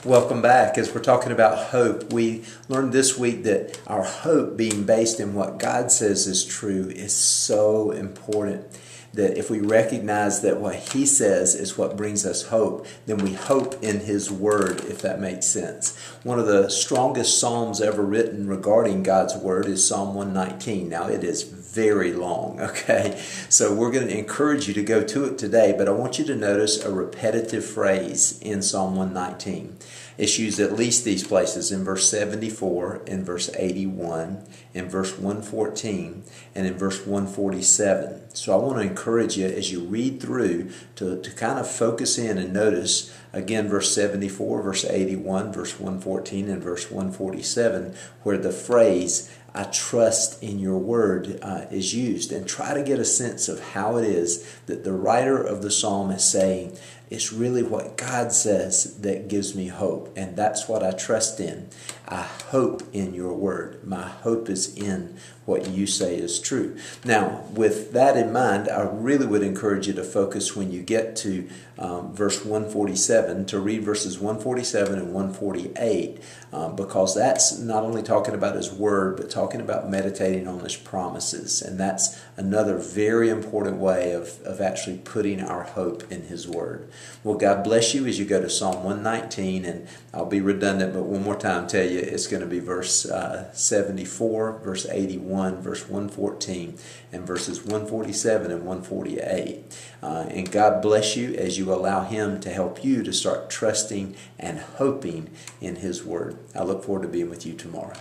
Welcome back. As we're talking about hope, we learned this week that our hope being based in what God says is true is so important. That if we recognize that what He says is what brings us hope, then we hope in His Word, if that makes sense. One of the strongest psalms ever written regarding God's Word is Psalm 119. Now, it is very long, okay? So we're going to encourage you to go to it today, but I want you to notice a repetitive phrase in Psalm 119. It's used at least these places in verse 74, in verse 81, in verse 114, and in verse 147. So I want to encourage you as you read through to kind of focus in and notice, again, verse 74, verse 81, verse 114, and verse 147, where the phrase, "I trust in your word," is used. And try to get a sense of how it is that the writer of the psalm is saying, it's really what God says that gives me hope. And that's what I trust in. I hope in your word. My hope is in what you say is true. Now, with that in mind, I really would encourage you to focus when you get to verse 147, to read verses 147 and 148, because that's not only talking about His word, but talking about meditating on His promises. And that's another very important way of actually putting our hope in His word. Well, God bless you as you go to Psalm 119, and I'll be redundant, but one more time tell you it's going to be verse 74, verse 81, verse 114, and verses 147 and 148. And God bless you as you allow Him to help you to start trusting and hoping in His word. I look forward to being with you tomorrow.